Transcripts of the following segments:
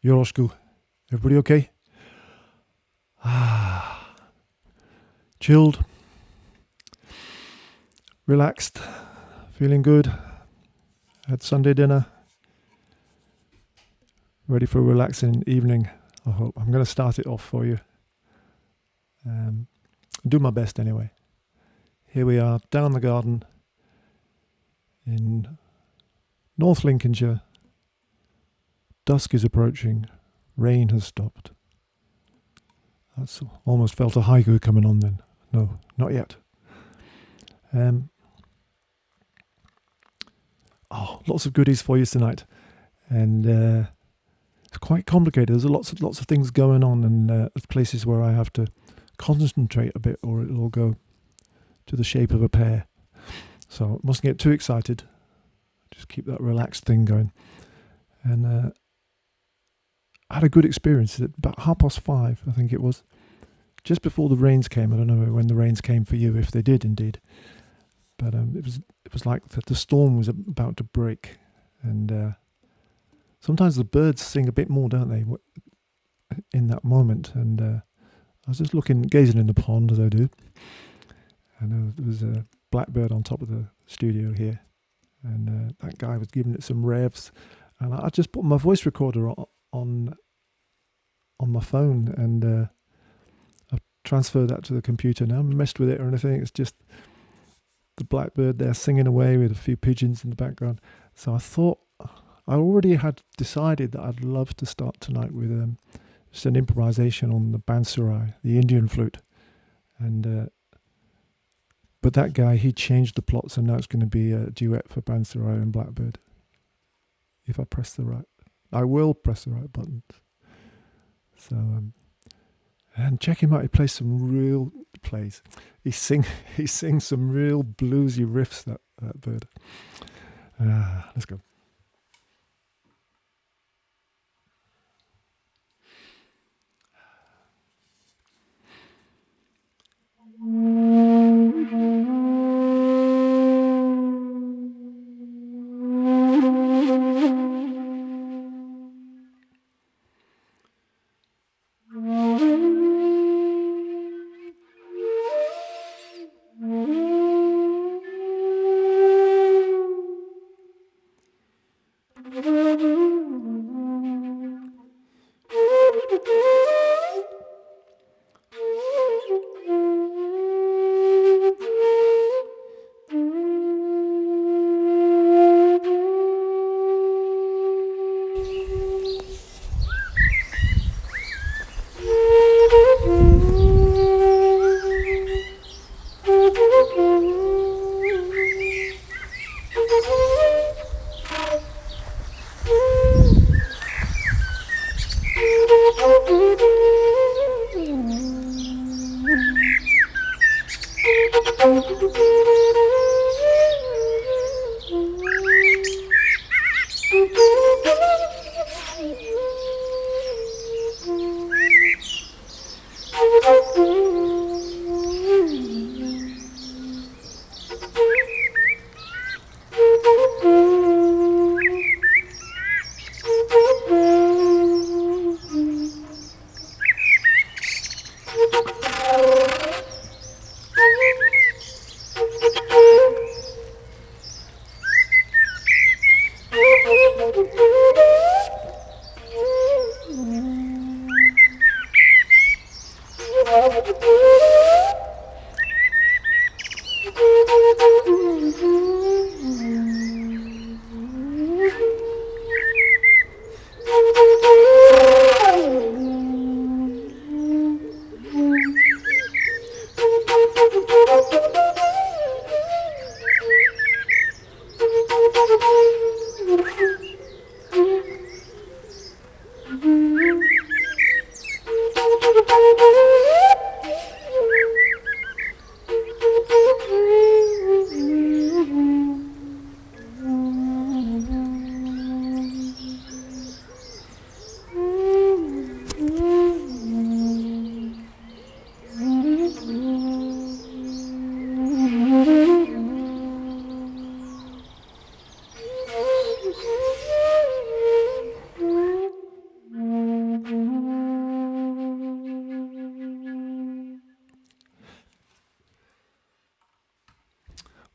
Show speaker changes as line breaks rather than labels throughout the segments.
Yoroshiku. Everybody okay? Chilled, relaxed, feeling good. Had Sunday dinner. Ready for a relaxing evening, I hope. I'm going to start it off for you. Do my best anyway. Here we are, down the garden in North Lincolnshire. Dusk is approaching. Rain has stopped. That's almost felt a haiku coming on then. No, not yet. Lots of goodies for you tonight. And it's quite complicated. There's lots of things going on, and places where I have to concentrate a bit or it'll all go to the shape of a pear. So mustn't get too excited. Just keep that relaxed thing going. And I had a good experience at about 5:30, I think it was, just before the rains came. I don't know when the rains came for you, if they did indeed, but it was like the storm was about to break, and sometimes the birds sing a bit more, don't they, in that moment? And I was just gazing in the pond as I do, and there was a blackbird on top of the studio here, and that guy was giving it some revs, and I just put my voice recorder on my phone, and I've transferred that to the computer now. I haven't messed with it or anything. It's just the blackbird there singing away with a few pigeons in the background. So I thought, I already had decided that I'd love to start tonight with just an improvisation on the bansuri, the Indian flute, and but that guy, he changed the plot, so now it's going to be a duet for bansuri and blackbird. If I will press the right button. So And check him out. He plays some real plays. He sing he sings some real bluesy riffs. That bird. Let's go.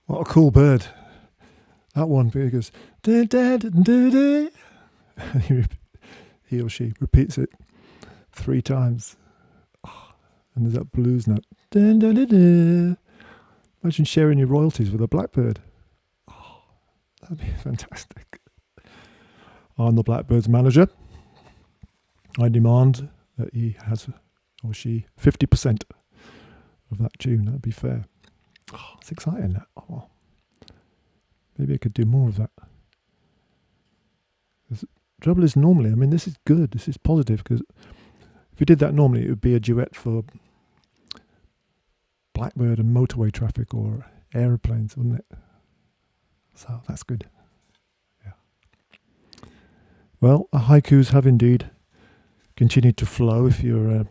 What a cool bird. That one goes, da, da, da, da, da. He or she repeats it 3 times. Oh, and there's that blues note. Da, da, da, da. Imagine sharing your royalties with a blackbird. Oh, that'd be fantastic. I'm the blackbird's manager. I demand that he has, or she, 50% of that tune. That'd be fair. Oh, it's exciting. That. Oh, maybe I could do more of that. The trouble is, normally, I mean, this is good. This is positive, because if you did that normally, it would be a duet for blackbird and motorway traffic or aeroplanes, wouldn't it? So that's good. Yeah. Well, haikus have indeed continued to flow. If you're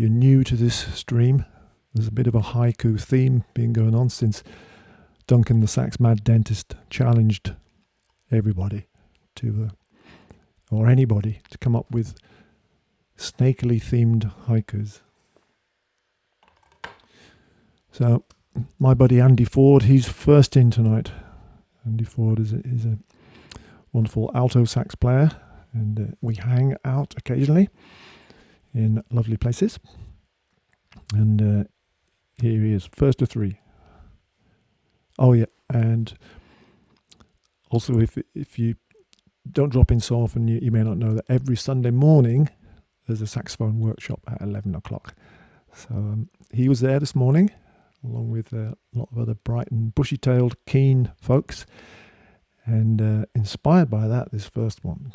new to this stream, there's a bit of a haiku theme being going on since Duncan the Sax Mad Dentist challenged everybody to, or anybody, to come up with snakily themed haikus. So my buddy Andy Ford, he's first in tonight. Andy Ford is a wonderful alto sax player, and we hang out occasionally in lovely places. And here he is, first of 3. Oh yeah, and also if you don't drop in so often, you may not know that every Sunday morning there's a saxophone workshop at 11 o'clock. So he was there this morning, along with a lot of other bright and bushy-tailed, keen folks. And inspired by that, this first one,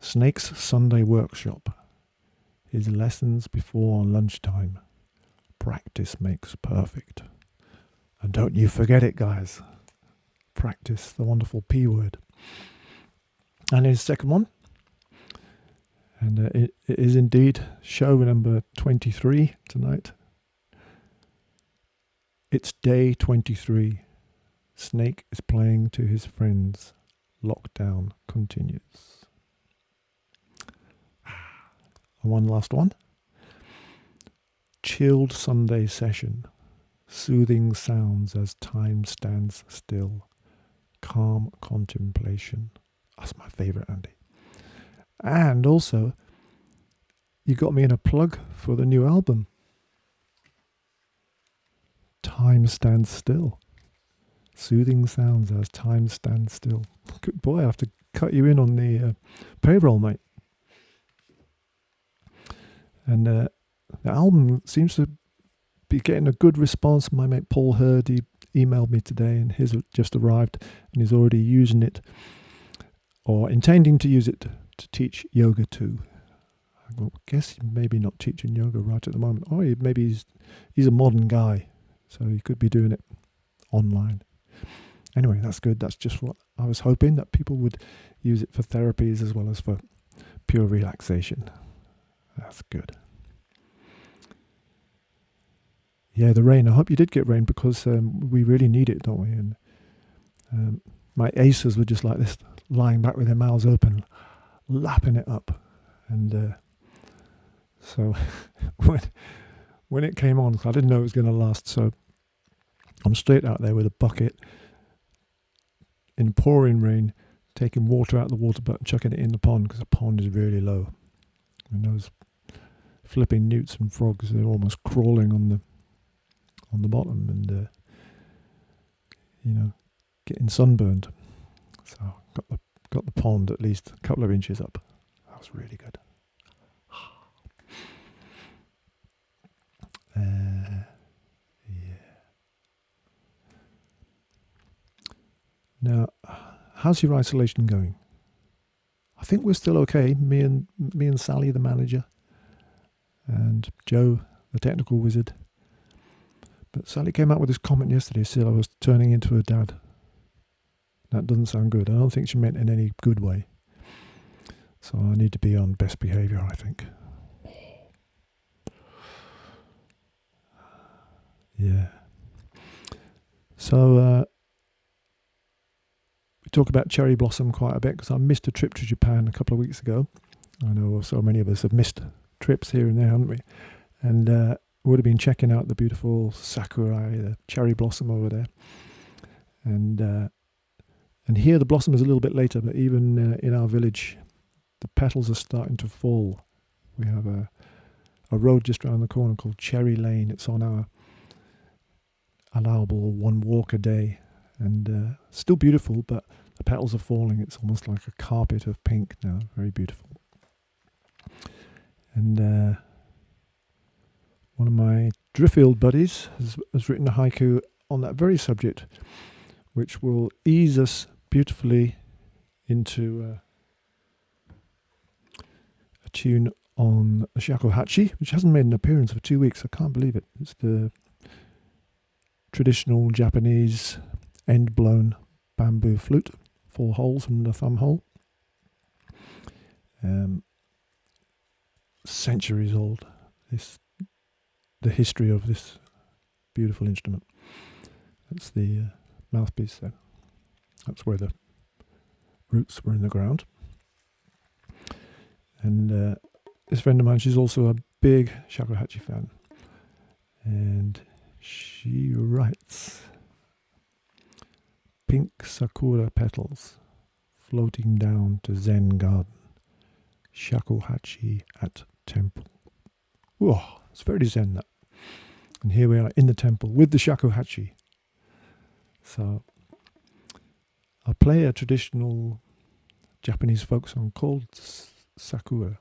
Snake's Sunday Workshop. his lessons before lunchtime. Practice makes perfect. And don't you forget it, guys. Practice, the wonderful P word. And his second one, and it is indeed show number 23 tonight. It's day 23. Snake is playing to his friends. Lockdown continues. And one last one. Chilled Sunday session. Soothing sounds as time stands still. Calm contemplation. That's my favourite, Andy. And also, you got me in a plug for the new album. Time Stands Still. Soothing sounds as time stands still. Good boy, I have to cut you in on the payroll, mate. And the album seems to be getting a good response. My mate Paul Hurd, he emailed me today, and his just arrived, and he's already using it, or intending to use it to teach yoga too. I guess maybe not teaching yoga right at the moment. Or maybe he's a modern guy, so he could be doing it online. Anyway, that's good. That's just what I was hoping, that people would use it for therapies as well as for pure relaxation. That's good. Yeah, the rain. I hope you did get rain, because we really need it, don't we? And my aces were just like this, lying back with their mouths open, lapping it up. And so when it came on, I didn't know it was going to last. So I'm straight out there with a bucket in pouring rain, taking water out of the water bucket and chucking it in the pond, because the pond is really low. And those flipping newts and frogs, they're almost crawling on the bottom, and getting sunburned. So got the pond at least a couple of inches up. That was really good. Yeah. Now, how's your isolation going? I think we're still okay. Me and Sally, the manager, and Joe, the technical wizard. But Sally came out with this comment yesterday, said I was turning into her dad. That doesn't sound good. I don't think she meant in any good way. So I need to be on best behaviour, I think. Yeah. So we talk about cherry blossom quite a bit, because I missed a trip to Japan a couple of weeks ago. I know so many of us have missed trips here and there, haven't we? And would have been checking out the beautiful sakura, the cherry blossom over there. And here the blossom is a little bit later, but even in our village, the petals are starting to fall. We have a road just around the corner called Cherry Lane. It's on our allowable one walk a day, and still beautiful, but the petals are falling. It's almost like a carpet of pink now. Very beautiful. And one of my Driffield buddies has written a haiku on that very subject, which will ease us beautifully into a tune on the shakuhachi, which hasn't made an appearance for 2 weeks. I can't believe it. It's the traditional Japanese end-blown bamboo flute, 4 holes and a thumb hole. Centuries old. The history of this beautiful instrument. That's the mouthpiece there. That's where the roots were in the ground. And this friend of mine, she's also a big shakuhachi fan. And she writes, pink sakura petals floating down to Zen garden, shakuhachi at temple. Whoa, it's very Zen, that. And here we are in the temple with the shakuhachi. So I'll play a traditional Japanese folk song called Sakurai.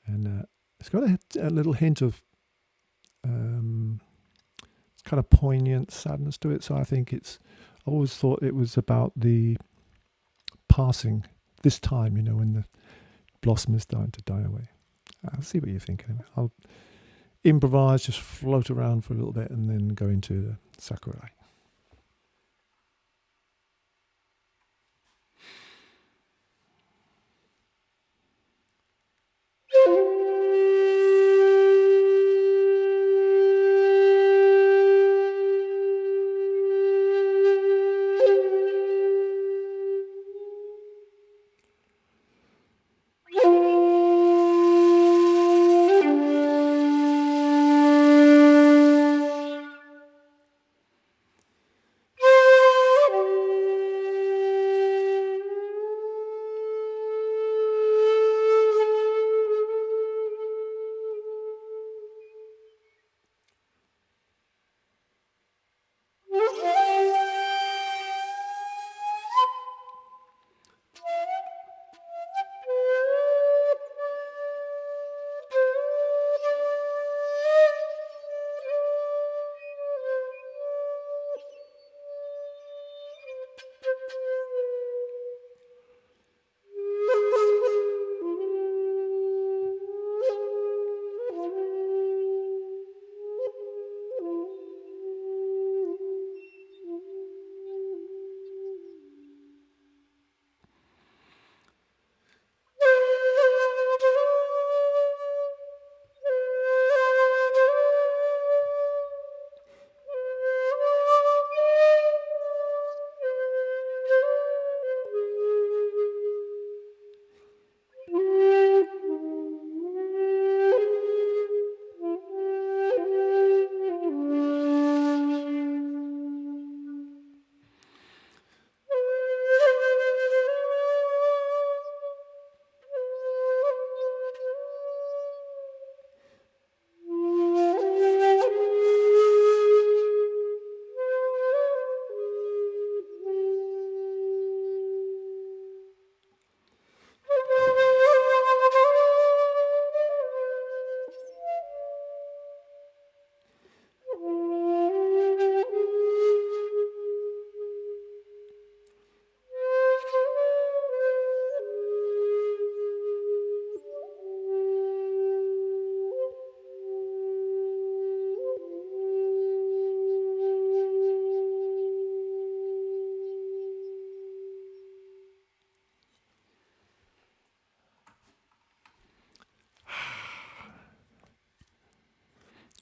And it's got a little hint of kind of poignant sadness to it. So I think I always thought it was about the passing, this time, when the blossom is starting to die away. I'll see what you think anyway. I'll improvise, just float around for a little bit, and then go into the shakuhachi.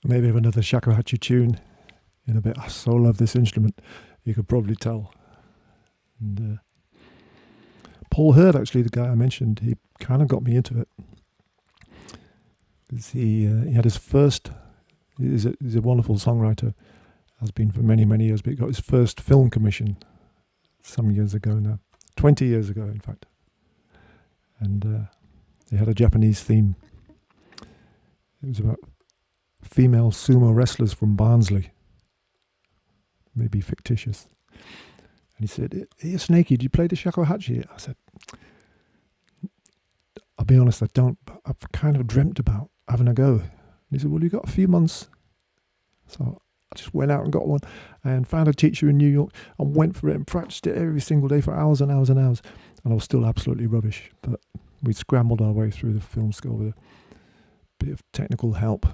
Maybe have another shakuhachi tune in a bit. I so love this instrument. You could probably tell. And Paul Hurd, actually, the guy I mentioned, he kind of got me into it. He had his first. He's a wonderful songwriter. Has been for many, many years. But he got his first film commission some years ago now. 20 years ago, in fact. And he had a Japanese theme. It was about female sumo wrestlers from Barnsley. Maybe fictitious. And he said, "Hey, Snakey, do you play the shakuhachi?" I said, "I'll be honest, I don't, but I've kind of dreamt about having a go." And he said, "Well, you've got a few months." So I just went out and got one and found a teacher in New York and went for it and practiced it every single day for hours and hours and hours. And I was still absolutely rubbish. But we scrambled our way through the film school with a bit of technical help.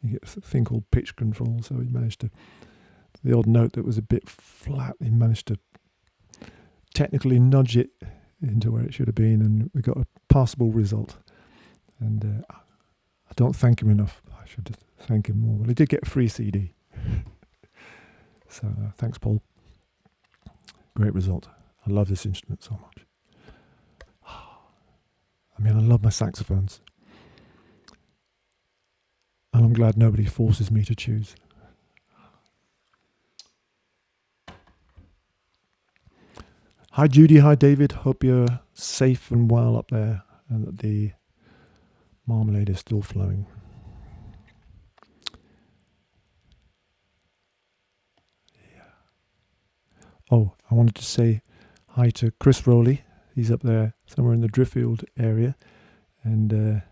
You get a thing called pitch control, so he managed to, the odd note that was a bit flat, he managed to technically nudge it into where it should have been, and we got a passable result. And I don't thank him enough. I should thank him more. Well, he did get a free CD. So thanks, Paul. Great result. I love this instrument so much. I mean, I love my saxophones. And I'm glad nobody forces me to choose. Hi Judy, hi David. Hope you're safe and well up there and that the marmalade is still flowing. Yeah. Oh, I wanted to say hi to Chris Rowley. He's up there somewhere in the Driffield area. And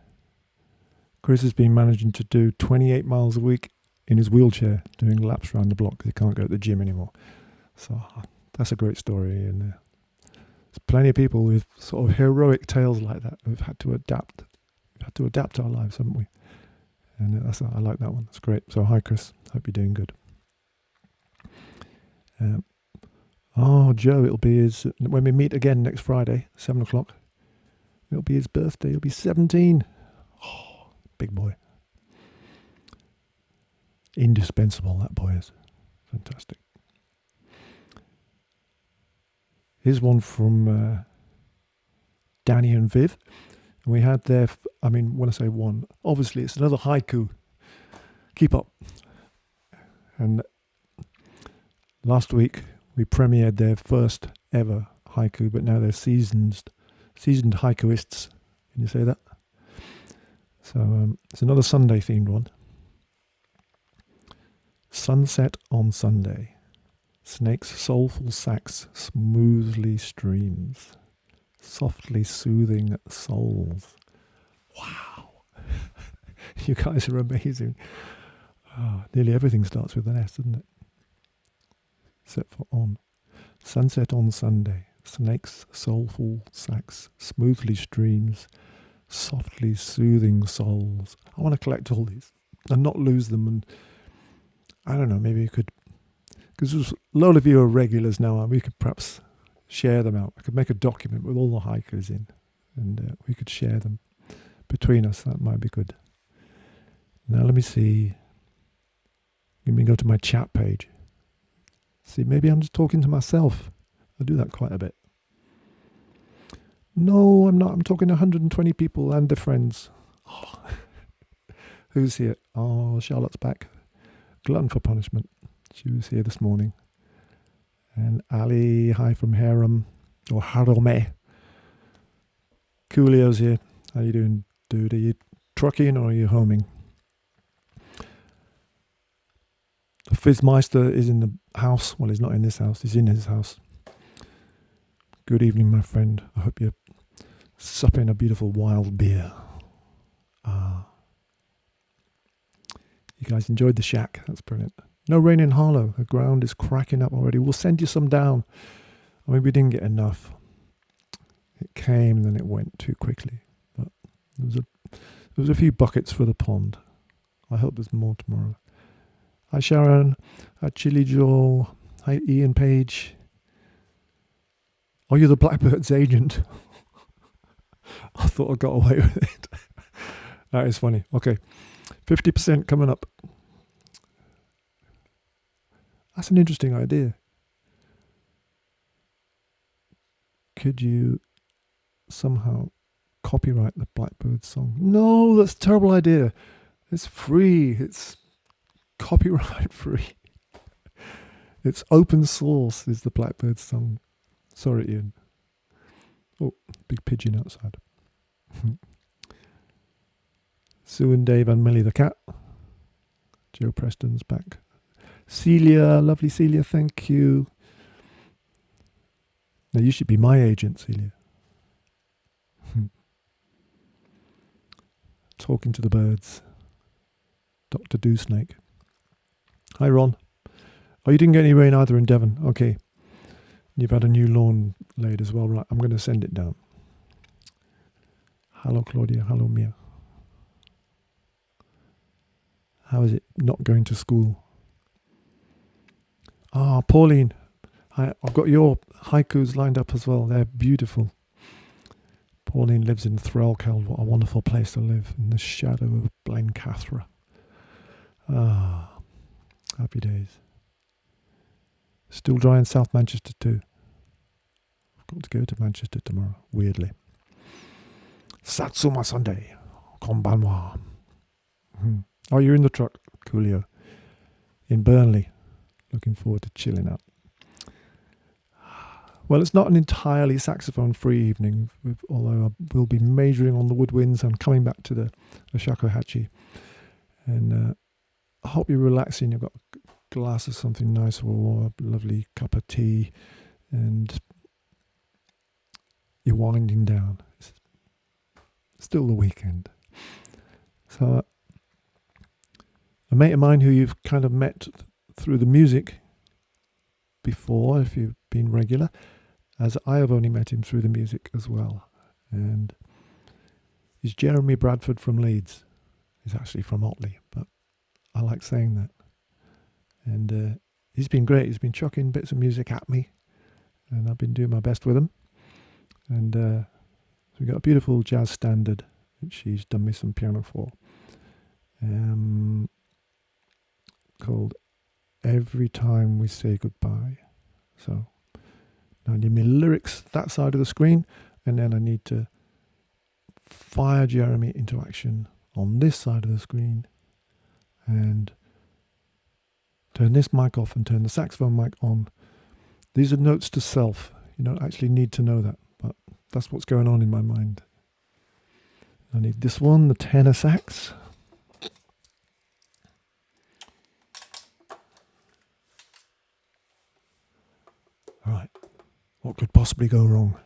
Chris has been managing to do 28 miles a week in his wheelchair, doing laps around the block because he can't go to the gym anymore. So that's a great story, and There's plenty of people with sort of heroic tales like that who've had to adapt. We've had to adapt our lives, haven't we? And I like that one. It's great. So hi, Chris. Hope you're doing good. Joe, it'll be his, when we meet again next Friday, 7 o'clock, it'll be his birthday. He'll be 17. Oh, big boy. Indispensable, that boy is. Fantastic. Here's one from Danny and Viv. And we had their, when I say one, obviously it's another haiku. Keep up. And last week we premiered their first ever haiku, but now they're seasoned haikuists. Can you say that? So it's another Sunday themed one. Sunset on Sunday. Snake's soulful sax smoothly streams, softly soothing souls. Wow. You guys are amazing. Nearly everything starts with an S, doesn't it? Except for on. Sunset on Sunday. Snake's soulful sax smoothly streams, softly soothing souls. I want to collect all these and not lose them. And I don't know, maybe you could, because a lot of you are regulars now, and we could perhaps share them out. I could make a document with all the haikus in, and we could share them between us. That might be good. Now let me see. Let me go to my chat page. See, maybe I'm just talking to myself. I do that quite a bit. No, I'm not. I'm talking to 120 people and their friends. Oh. Who's here? Oh, Charlotte's back. Glutton for punishment. She was here this morning. And Ali, hi from Harem, or Harome. Coolio's here. How you doing, dude? Are you trucking or are you homing? Fizzmeister is in the house. Well, he's not in this house. He's in his house. Good evening, my friend. I hope you're supping a beautiful wild beer. You guys enjoyed the shack. That's brilliant. No rain in Harlow. The ground is cracking up already. We'll send you some down. We didn't get enough. It came and then it went too quickly. But there was a few buckets for the pond. I hope there's more tomorrow. Hi Sharon. Hi Chili Joel. Hi Ian Page. Oh, you're the Blackbird's agent. I thought I got away with it. That is funny. Okay. 50% coming up. That's an interesting idea. Could you somehow copyright the Blackbird song? No, that's a terrible idea. It's free. It's copyright free. It's open source is the Blackbird song. Sorry, Ian. Oh, big pigeon outside. Sue and Dave and Millie the cat. Joe Preston's back. Celia, lovely Celia, thank you. Now you should be my agent, Celia. Talking to the birds. Dr. Do Snake. Hi, Ron. Oh, you didn't get any rain either in Devon. Okay. You've had a new lawn laid as well. Right, I'm going to send it down. Hello, Claudia. Hello, Mia. How is it not going to school? Pauline. I've got your haikus lined up as well. They're beautiful. Pauline lives in Threlkeld. What a wonderful place to live in the shadow of Blencathra. Happy days. Still dry in South Manchester too. I've got to go to Manchester tomorrow, weirdly. Satsuma Sunday. Konbanwa. Oh, you're in the truck, Coolio. In Burnley. Looking forward to chilling out. Well, it's not an entirely saxophone-free evening, although I will be majoring on the woodwinds and coming back to the shakuhachi. And I hope you're relaxing. You've got a glass of something nice or a lovely cup of tea, and you're winding down. It's still the weekend. So a mate of mine who you've kind of met through the music before, if you've been regular, as I have only met him through the music as well. And he's Jeremy Bradford from Leeds. He's actually from Otley, but I like saying that. And he's been great. He's been chucking bits of music at me, and I've been doing my best with him. And so we got a beautiful jazz standard, which he's done me some piano for, called Every Time We Say Goodbye. So now I need my lyrics that side of the screen, and then I need to fire Jeremy into action on this side of the screen and turn this mic off and turn the saxophone mic on. These are notes to self. You don't actually need to know that, but that's what's going on in my mind. I need this one, the tenor sax. All right, what could possibly go wrong?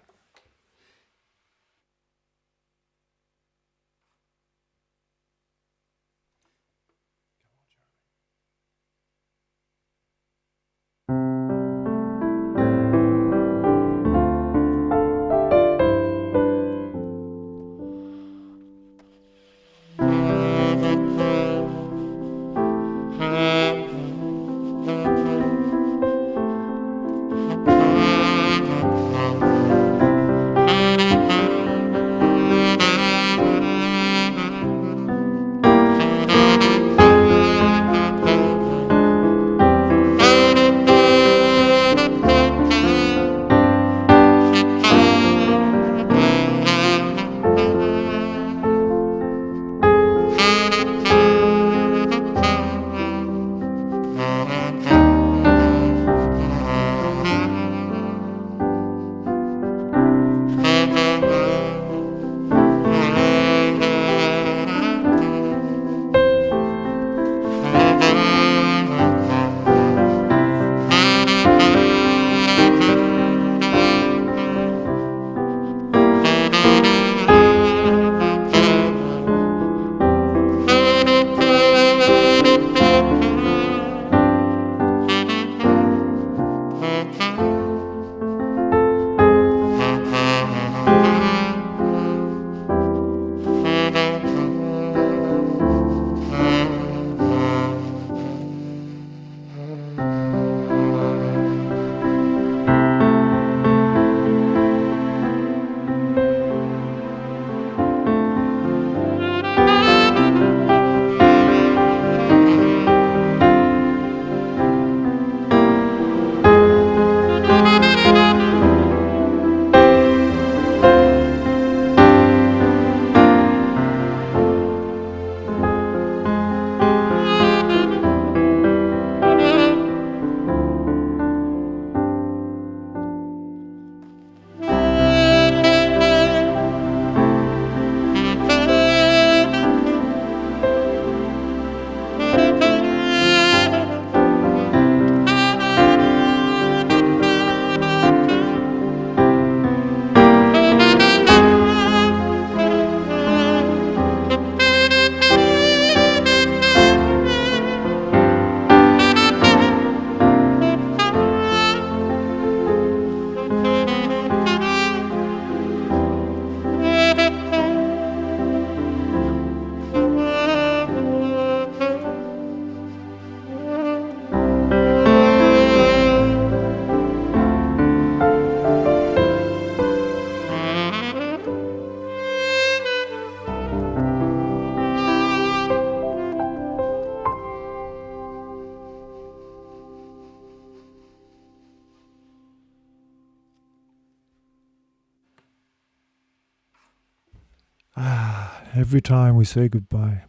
Every time we say goodbye.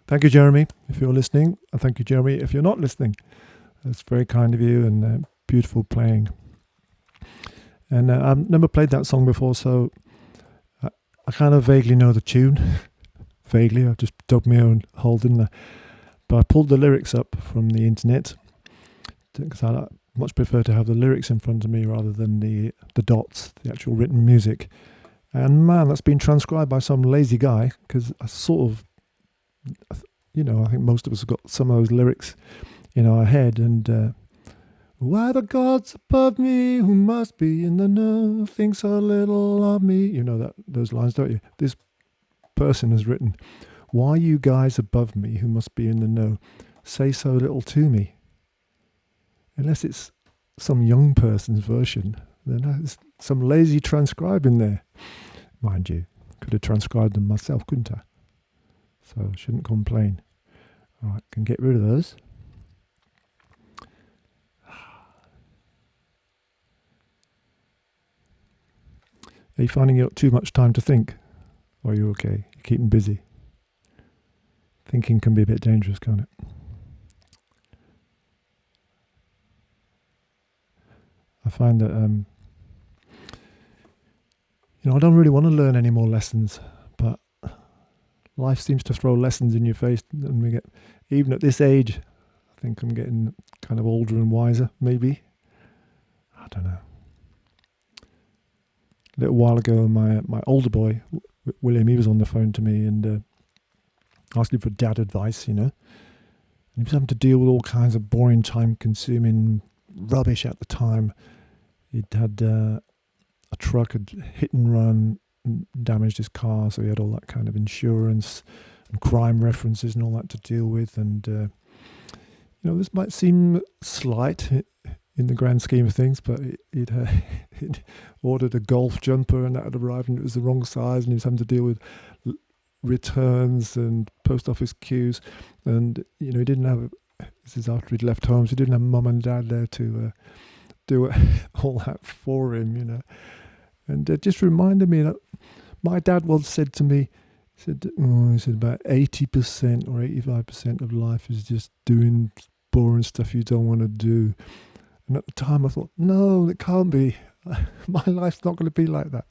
Thank you, Jeremy, if you're listening. And thank you, Jeremy, if you're not listening. That's very kind of you, and beautiful playing. And I've never played that song before, so I kind of vaguely know the tune. Vaguely, I've just dug my own hole, didn't I? But I pulled the lyrics up from the internet, because I much prefer to have the lyrics in front of me rather than the dots, the actual written music. And man, that's been transcribed by some lazy guy, because I sort of, I think most of us have got some of those lyrics in our head, and Why the gods above me, who must be in the know, think so little of me. You know those lines, don't you? This person has written, why you guys above me, who must be in the know, say so little to me. Unless it's some young person's version, then there's some lazy transcribing there. Mind you, could have transcribed them myself, couldn't I? So shouldn't complain. All right, can get rid of those. Are you finding you got too much time to think? Or are you okay? You're keeping busy? Thinking can be a bit dangerous, can't it? I find that, I don't really want to learn any more lessons, but life seems to throw lessons in your face, and we get, even at this age, I think I'm getting kind of older and wiser, maybe. I don't know. A little while ago, my older boy, William, he was on the phone to me and asking for dad advice, And he was having to deal with all kinds of boring, time-consuming rubbish at the time. He'd had a truck had hit and run, and damaged his car, so he had all that kind of insurance and crime references and all that to deal with. And this might seem slight in the grand scheme of things, but he'd ordered a golf jumper and that had arrived and it was the wrong size, and he was having to deal with returns and post office queues, and he didn't have. This is after he'd left home, so he didn't have mum and dad there to do all that for him, And it just reminded me that my dad once said to me, he said about 80% or 85% of life is just doing boring stuff you don't want to do. And at the time I thought, no, it can't be. My life's not going to be like that.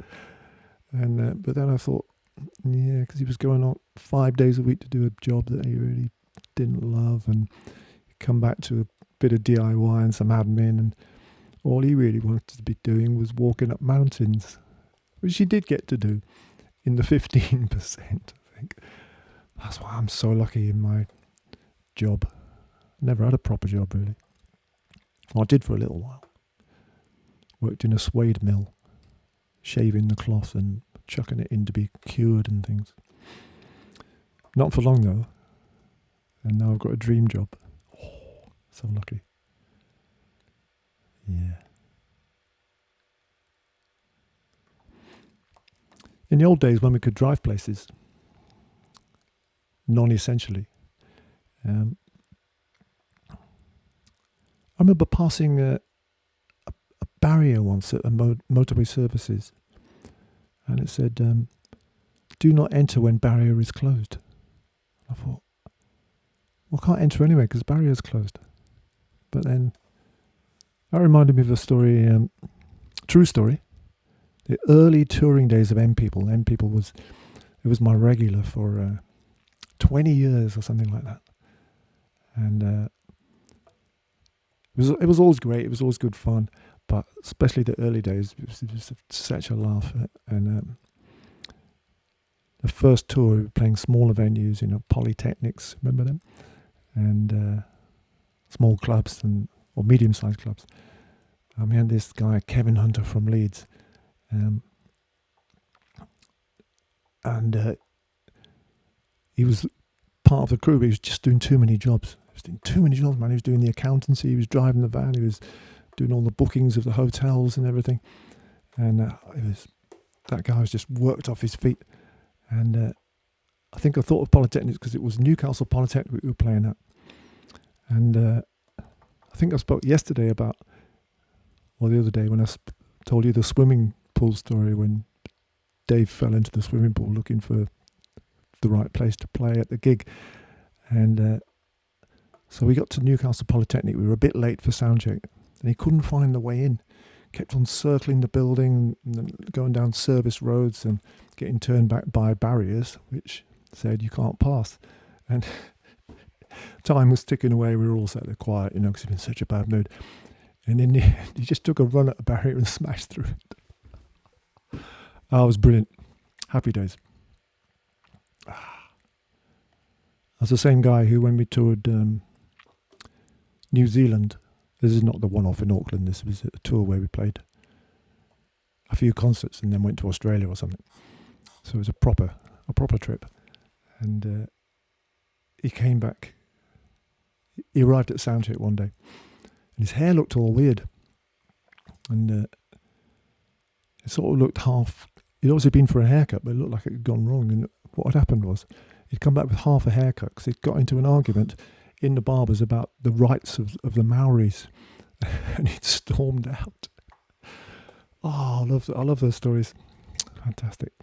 And but then I thought, yeah, because he was going on 5 days a week to do a job that he really didn't love, and he'd come back to a bit of DIY and some admin, and all he really wanted to be doing was walking up mountains, which he did get to do in the 15%, I think. That's why I'm so lucky in my job. Never had a proper job, really. Well, I did for a little while. Worked in a suede mill, shaving the cloth and chucking it in to be cured and things. Not for long, though. And now I've got a dream job. Oh, so lucky. Yeah. In the old days when we could drive places, non-essentially, I remember passing a barrier once at a motorway services, and it said, do not enter when barrier is closed. I thought, well, I can't enter anyway because barrier is closed. But then that reminded me of a story, true story. The early touring days of M People. M People was my regular for 20 years or something like that. And it was always great. It was always good fun. But especially the early days, it was such a laugh. And the first tour, we were playing smaller venues, polytechnics, remember them? And small clubs or medium-sized clubs. We had this guy, Kevin Hunter from Leeds. And he was part of the crew, but he was just doing too many jobs. He was doing too many jobs, man. He was doing the accountancy, he was driving the van, he was doing all the bookings of the hotels and everything. And that guy was just worked off his feet. And I think I thought of Polytechnics because it was Newcastle Polytechnic we were playing at. And I think I spoke yesterday the other day when I told you the swimming pool story when Dave fell into the swimming pool looking for the right place to play at the gig. And so we got to Newcastle Polytechnic. We were a bit late for soundcheck, and he couldn't find the way in. Kept on circling the building and then going down service roads and getting turned back by barriers, which said you can't pass. And time was ticking away. We were all sat there quiet, because he was in such a bad mood. And in the end, he just took a run at a barrier and smashed through it. Oh, it was brilliant. Happy days. That's the same guy who, when we toured New Zealand, This is not the one-off in Auckland. This was a tour where we played a few concerts and then went to Australia or something. So it was a proper trip. And he came back. He arrived at Soundcheck one day, and his hair looked all weird. And it sort of looked half. He'd obviously been for a haircut, but it looked like it had gone wrong. And what had happened was he'd come back with half a haircut because he'd got into an argument in the barbers about the rights of the Maoris, and he'd stormed out. Oh, I love those stories. Fantastic.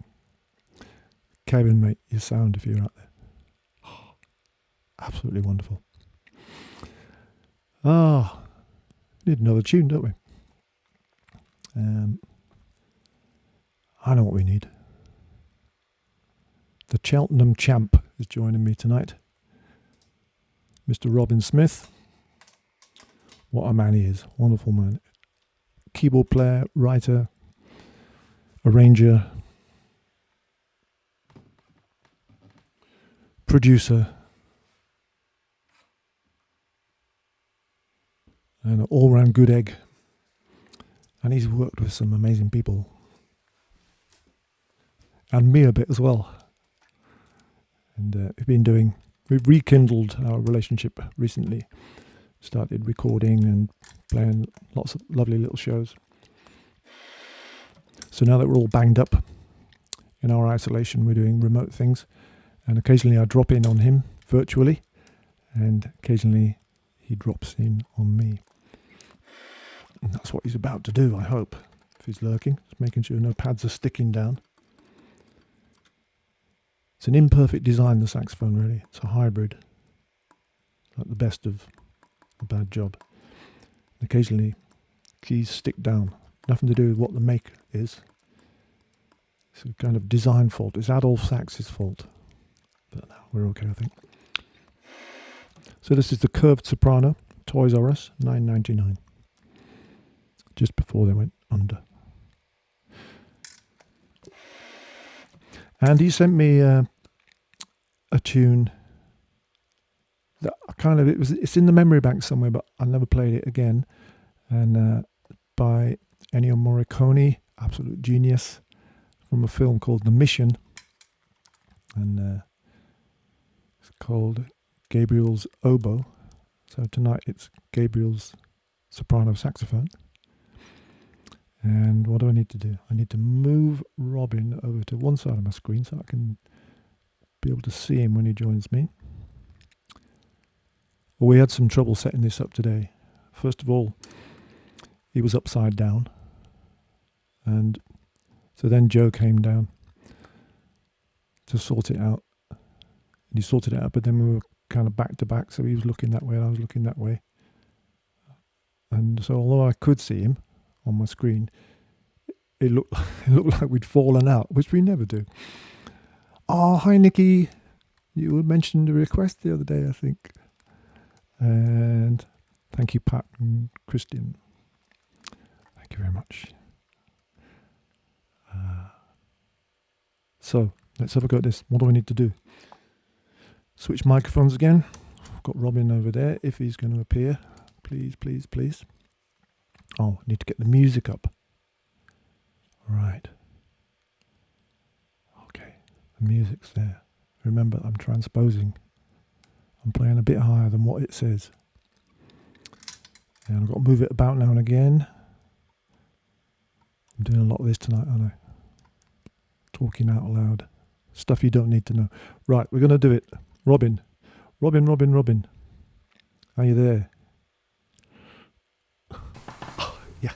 Kevin, mate, your sound if you're out there. Oh, absolutely wonderful. Ah, need another tune, don't we? I know what we need. The Cheltenham Champ is joining me tonight. Mr. Robin Smith. What a man he is. Wonderful man. Keyboard player, writer, arranger, producer, and an all-round good egg. And he's worked with some amazing people. And me a bit as well. And we've rekindled our relationship recently. Started recording and playing lots of lovely little shows. So now that we're all banged up in our isolation, we're doing remote things. And occasionally I drop in on him virtually. And occasionally he drops in on me. And that's what he's about to do, I hope. If he's lurking, just making sure no pads are sticking down. It's an imperfect design, the saxophone, really. It's a hybrid. Like the best of a bad job. And occasionally, keys stick down. Nothing to do with what the make is. It's a kind of design fault. It's Adolf Sax's fault. But no, we're okay, I think. So this is the curved soprano, Toys R Us, $9.99. Just before they went under. And he sent me a tune that it's in the memory bank somewhere, but I never played it again. And by Ennio Morricone, absolute genius, from a film called The Mission. And it's called Gabriel's Oboe. So tonight it's Gabriel's soprano saxophone. And what do I need to do? I need to move Robin over to one side of my screen so I can be able to see him when he joins me. Well, we had some trouble setting this up today. First of all, he was upside down. And so then Joe came down to sort it out. And he sorted it out, but then we were kind of back to back. So he was looking that way and I was looking that way. And so although I could see him on my screen, it looked like we'd fallen out, which we never do. Oh, hi Nikki. You mentioned a request the other day, I think. And thank you, Pat and Christian. Thank you very much. So let's have a go at this. What do we need to do? Switch microphones again. I've got Robin over there if he's going to appear. Please, please, please. Oh, I need to get the music up. Right. Okay, the music's there. Remember, I'm transposing. I'm playing a bit higher than what it says. And I've got to move it about now and again. I'm doing a lot of this tonight, aren't I? Talking out loud. Stuff you don't need to know. Right, we're going to do it. Robin. Robin. Are you there? Yeah.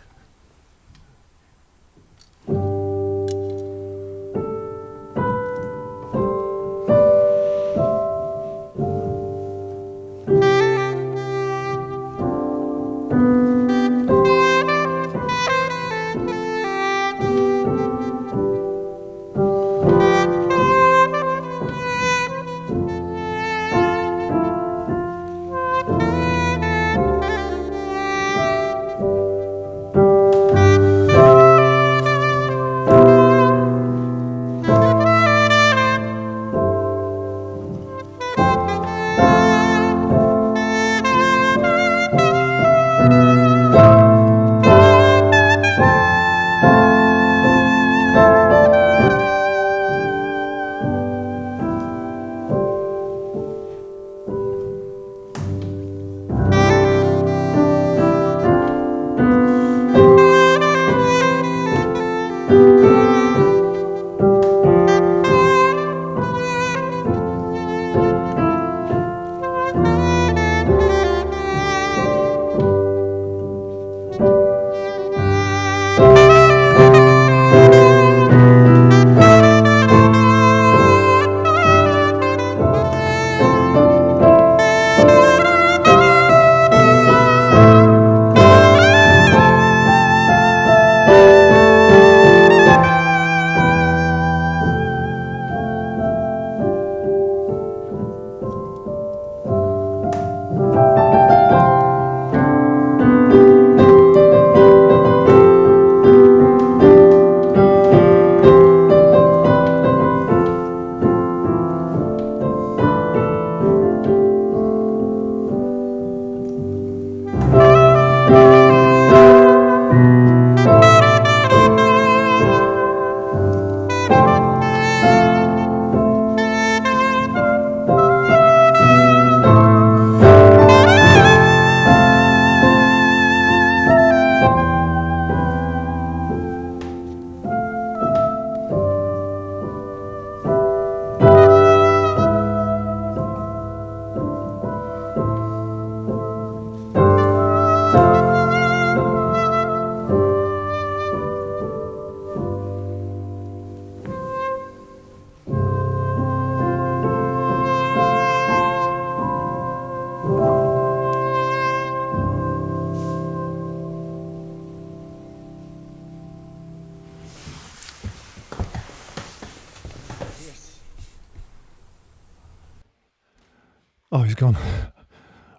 Oh, he's gone.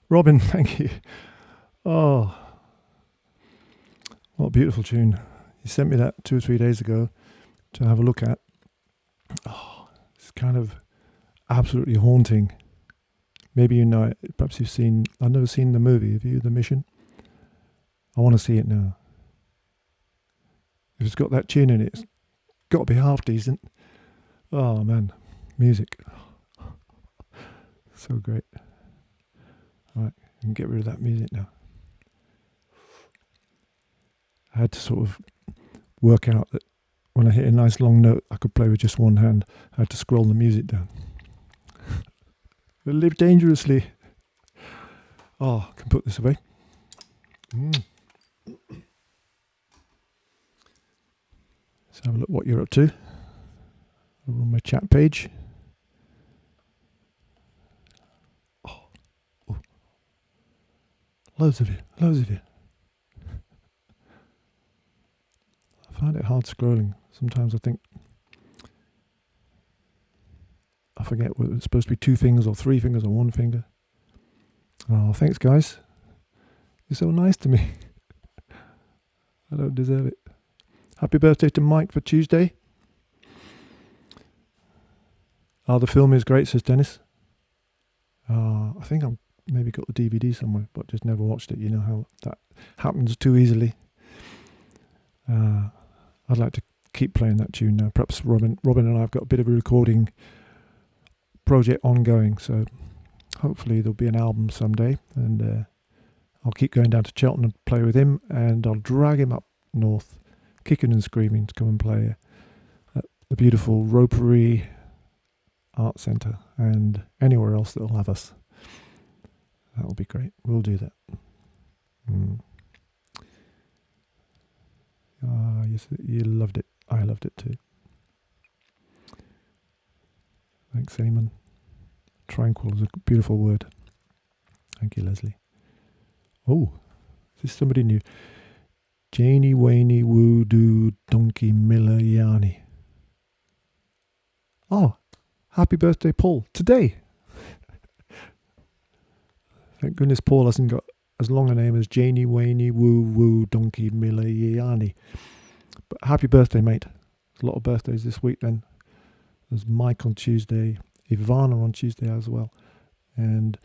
Robin, thank you. Oh, what a beautiful tune. You sent me that 2 or 3 days ago to have a look at. Oh, it's kind of absolutely haunting. Maybe you know it. Perhaps you've seen... I've never seen the movie. Have you? The Mission? I want to see it now. If it's got that tune in it, it's got to be half decent. Oh, man. Music. So great. All right, I can get rid of that music now. I had to sort of work out that when I hit a nice long note, I could play with just one hand. I had to scroll the music down. I live dangerously. Oh, I can put this away. Let's have a look what you're up to. Over on my chat page. Loads of you, loads of you. I find it hard scrolling. Sometimes I think I forget whether it's supposed to be 2 fingers or 3 fingers or 1 finger. Oh, thanks guys. You're so nice to me. I don't deserve it. Happy birthday to Mike for Tuesday. Oh, the film is great, says Dennis. I think I'm maybe got the DVD somewhere, but just never watched it. You know how that happens too easily. I'd like to keep playing that tune now. Perhaps Robin and I have got a bit of a recording project ongoing, so hopefully there'll be an album someday, and I'll keep going down to Cheltenham and play with him, and I'll drag him up north, kicking and screaming, to come and play at the beautiful Ropery Art Centre and anywhere else that'll have us. That'll be great. We'll do that. Yes, you loved it. I loved it too. Thanks, Eamon. Tranquil is a beautiful word. Thank you, Leslie. Oh, is this somebody new? Janie Waney Woo Doo Donkey Miller Yanni. Oh, happy birthday, Paul. Today. Thank goodness Paul hasn't got as long a name as Janie Waney Woo Woo Donkey Miller Yanni. But happy birthday, mate. There's a lot of birthdays this week then. There's Mike on Tuesday, Ivana on Tuesday as well, and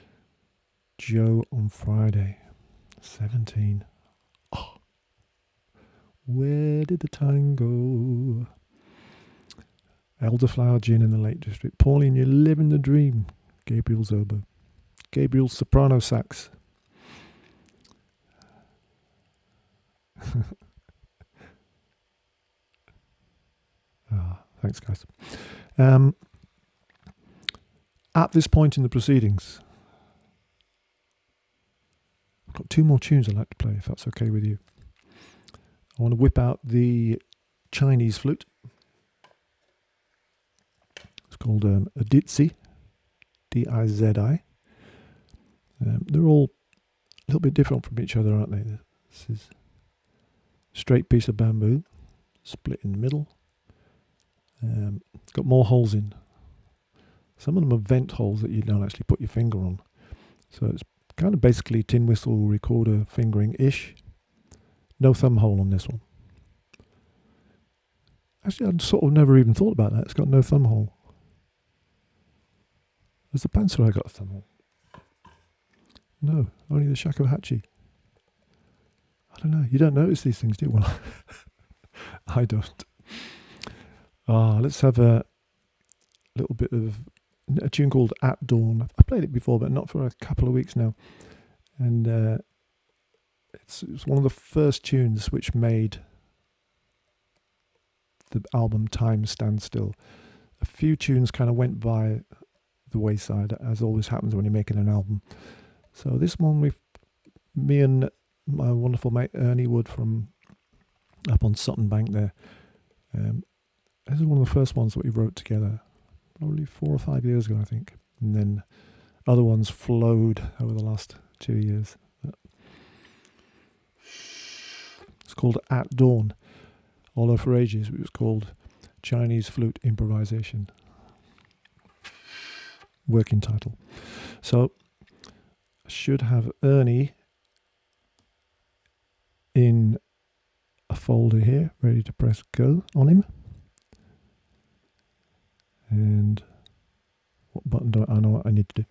Joe on Friday. 17. Oh. Where did the time go? Elderflower Gin in the Lake District. Pauline, you're living the dream. Gabriel's oboe. Gabriel's soprano sax. Thanks, guys. At this point in the proceedings, I've got 2 more tunes I'd like to play, if that's okay with you. I want to whip out the Chinese flute. It's called a Dizi, D-I-Z-I. They're all a little bit different from each other, aren't they? This is a straight piece of bamboo, split in the middle. Got more holes in. Some of them are vent holes that you don't actually put your finger on. So it's kind of basically tin whistle recorder fingering-ish. No thumb hole on this one. Actually, I'd sort of never even thought about that. It's got no thumb hole. There's the Pansori got a thumb hole. No, only the shakuhachi. I don't know. You don't notice these things, do you? Well, I don't. Let's have a little bit of a tune called At Dawn. I played it before, but not for a couple of weeks now. And it's one of the first tunes which made the album Time Stand Still. A few tunes kind of went by the wayside, as always happens when you're making an album. So this one, me and my wonderful mate Ernie Wood from up on Sutton Bank there. This is one of the first ones that we wrote together, probably 4 or 5 years ago, I think. And then other ones flowed over the last 2 years. It's called At Dawn. Although for ages it was called Chinese Flute Improvisation. Working title. So I should have Ernie in a folder here, ready to press go on him. And what button do I know what I need to do?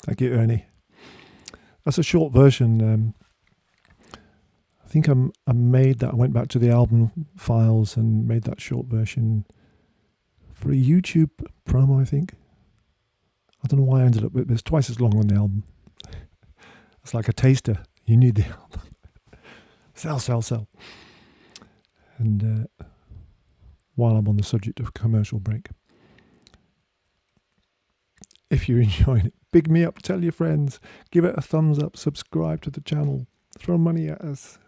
Thank you, Ernie. That's a short version. I think I made that. I went back to the album files and made that short version for a YouTube promo, I think. I don't know why I ended up with this. Twice as long on the album. It's like a taster. You need the album. Sell. And while I'm on the subject of commercial break, if you're enjoying it, big me up, tell your friends, give it a thumbs up, subscribe to the channel, throw money at us.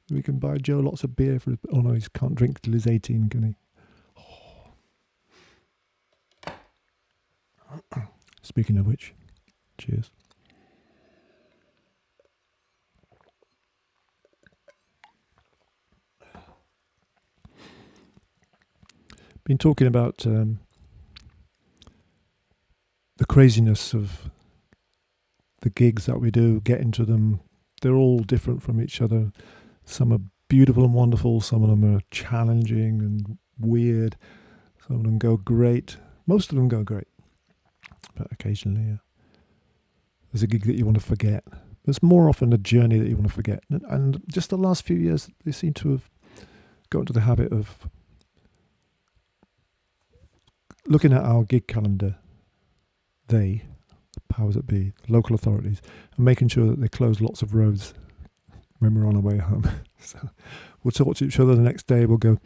We can buy Joe lots of beer for his... Oh no, he can't drink till he's 18, can he? Oh. Speaking of which, cheers. Been talking about the craziness of the gigs that we do, getting to them. They're all different from each other. Some are beautiful and wonderful. Some of them are challenging and weird. Some of them go great. Most of them go great. But occasionally, there's a gig that you want to forget. There's more often a journey that you want to forget. And just the last few years, they seem to have got into the habit of looking at our gig calendar. The powers that be, local authorities, and making sure that they close lots of roads when we're on our way home. So we'll talk to each other the next day. We'll go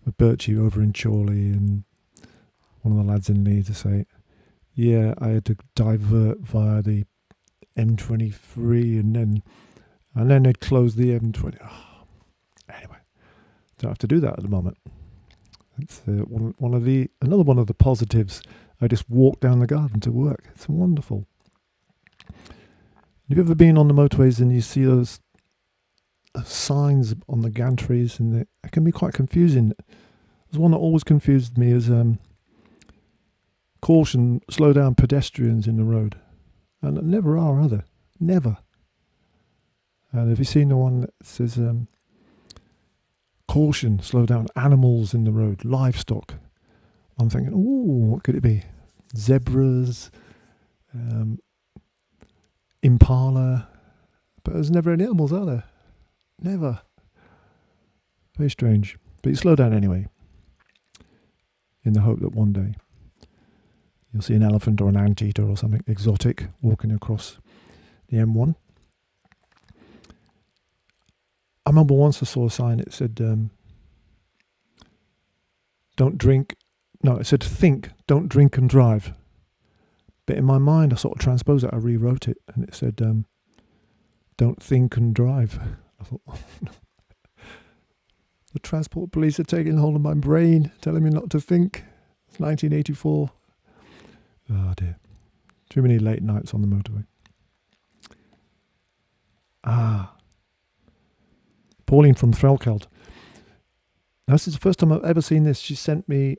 with Birchie over in Chorley, and one of the lads in Leeds to say, yeah, I had to divert via the M23 and then they'd close the M20. Oh, anyway, don't have to do that at the moment. It's another one of the positives. I just walk down the garden to work. It's wonderful. Have you ever been on the motorways and you see those signs on the gantries, and it can be quite confusing. There's one that always confused me is caution, slow down pedestrians in the road. And there never are there? Never. And have you seen the one that says caution, slow down, animals in the road, livestock? I'm thinking, ooh, what could it be? Zebras, impala, but there's never any animals, are there? Never. Very strange. But you slow down anyway, in the hope that one day you'll see an elephant or an anteater or something exotic walking across the M1. I remember once I saw a sign, it said, don't drink, no, it said think, don't drink and drive. But in my mind, I sort of transposed it, I rewrote it, and it said, don't think and drive. I thought, oh, no. The transport police are taking hold of my brain, telling me not to think. It's 1984. Oh dear. Too many late nights on the motorway. Pauline from Threlkeld. Now, this is the first time I've ever seen this. She sent me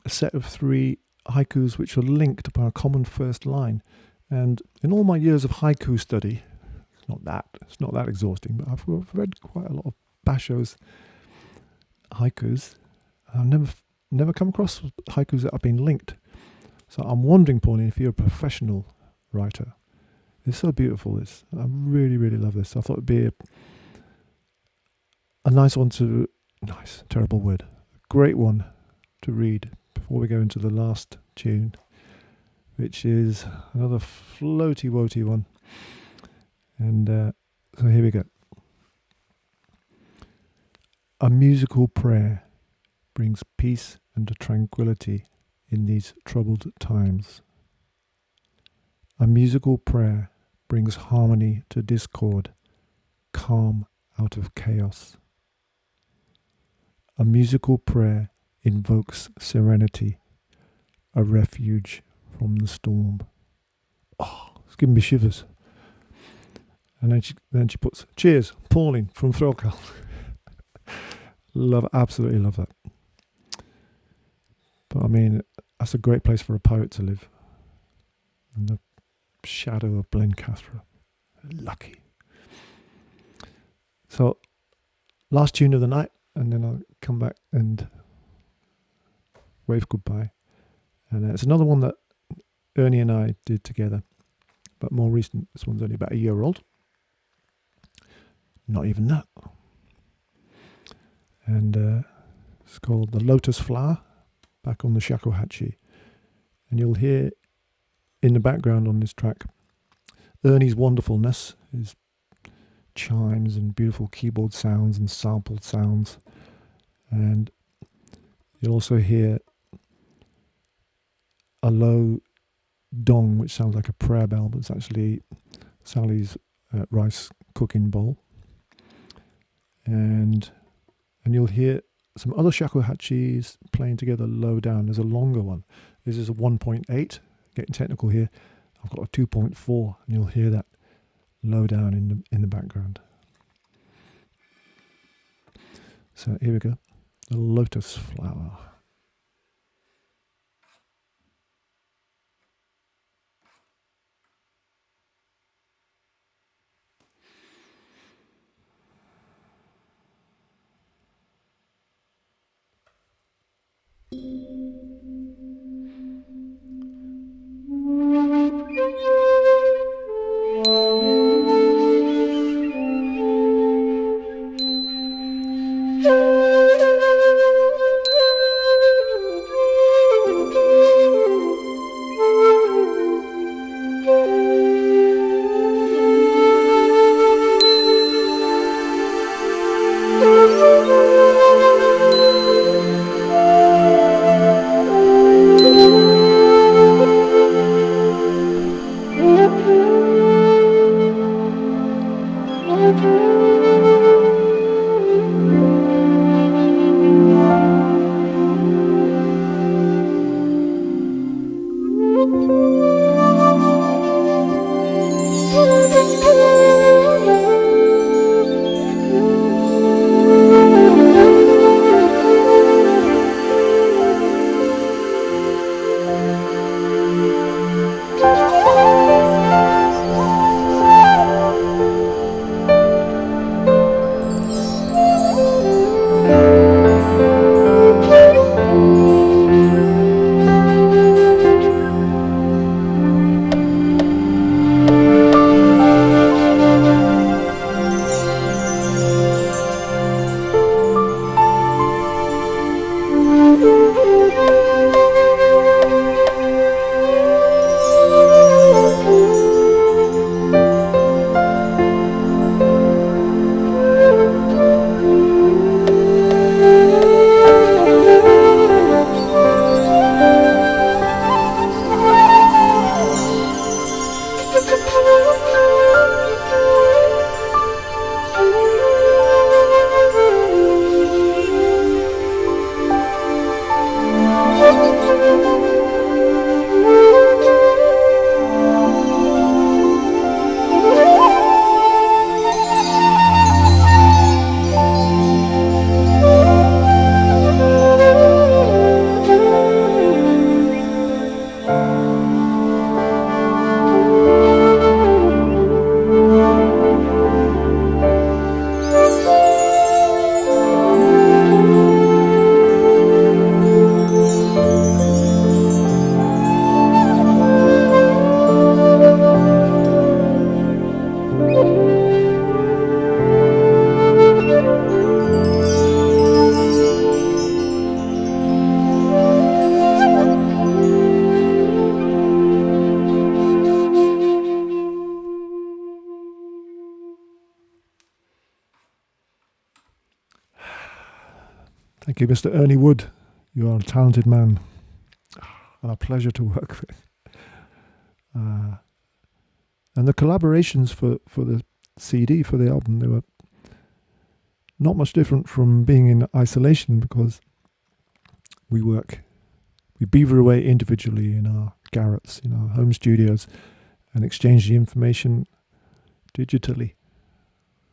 a set of 3 haikus which are linked by a common first line. And in all my years of haiku study, it's not that exhausting, but I've read quite a lot of Basho's haikus. I've never come across haikus that have been linked. So I'm wondering, Pauline, if you're a professional writer. It's so beautiful, this. I really, really love this. I thought it'd be a nice one to... Nice, terrible word. Great one to read before we go into the last tune, which is another floaty-woaty one. And so here we go. A musical prayer brings peace and tranquility in these troubled times. A musical prayer brings harmony to discord, calm out of chaos. A musical prayer invokes serenity, a refuge from the storm. Oh, it's giving me shivers. And then she puts, cheers, Pauline from Threlkeld. Absolutely love that. But I mean, that's a great place for a poet to live. In the shadow of Blencathra. Lucky. So, last tune of the night, and then I'll come back and wave goodbye. And it's another one that Ernie and I did together, but more recent. This one's only about a year old. Not even that. And it's called The Lotus Flower, back on the shakuhachi. And you'll hear in the background on this track Ernie's wonderfulness, his chimes and beautiful keyboard sounds and sampled sounds. And you'll also hear a low dong, which sounds like a prayer bell, but it's actually Sally's rice cooking bowl. And you'll hear some other shakuhachis playing together low down. There's a longer one. This is a 1.8. Getting technical here. I've got a 2.4, and you'll hear that low down in the background. So here we go. The Lotus Flower. Thank you, Mr. Ernie Wood. You are a talented man and a pleasure to work with. And the collaborations for the CD, for the album, they were not much different from being in isolation, because we beaver away individually in our garrets, in our home studios, and exchange the information digitally.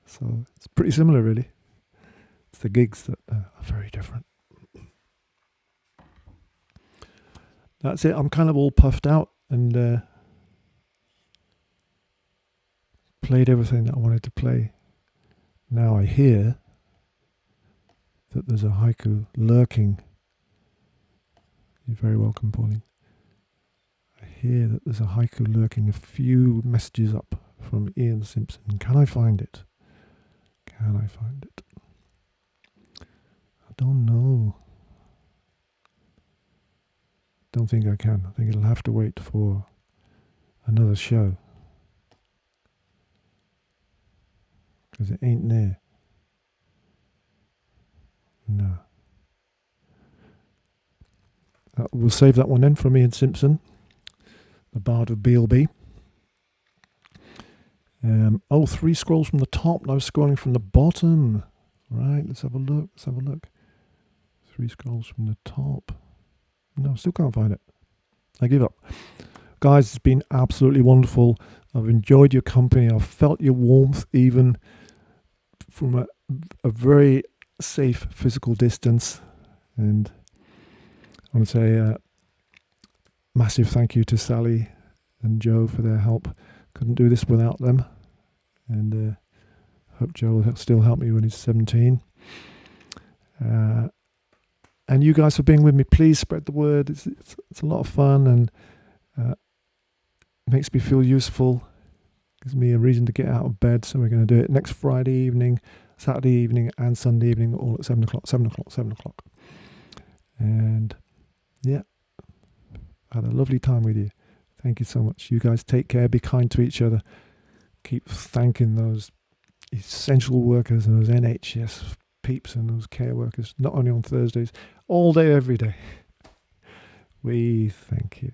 So it's pretty similar, really. It's the gigs that are very different. That's it. I'm kind of all puffed out and played everything that I wanted to play. Now I hear that there's a haiku lurking. You're very welcome, Pauline. I hear that there's a haiku lurking a few messages up from Ian Simpson. Can I find it? Can I find it? I don't know. Don't think I can. I think it'll have to wait for another show, because it ain't there. No. We'll save that one then from Ian Simpson, the Bard of BLB. 3 scrolls from the top. Now scrolling from the bottom. Right, let's have a look. 3 scrolls from the top. No, still can't find it. I give up. Guys, it's been absolutely wonderful. I've enjoyed your company. I've felt your warmth even from a very safe physical distance. And I want to say massive thank you to Sally and Joe for their help. Couldn't do this without them. And hope Joe will still help me when he's 17. And you guys for being with me. Please spread the word. It's a lot of fun, and makes me feel useful. Gives me a reason to get out of bed. So we're going to do it next Friday evening, Saturday evening, and Sunday evening, all at 7 o'clock. 7 o'clock. And yeah, I had a lovely time with you. Thank you so much. You guys take care. Be kind to each other. Keep thanking those essential workers and those NHS peeps and those care workers, not only on Thursdays, all day, every day. We thank you.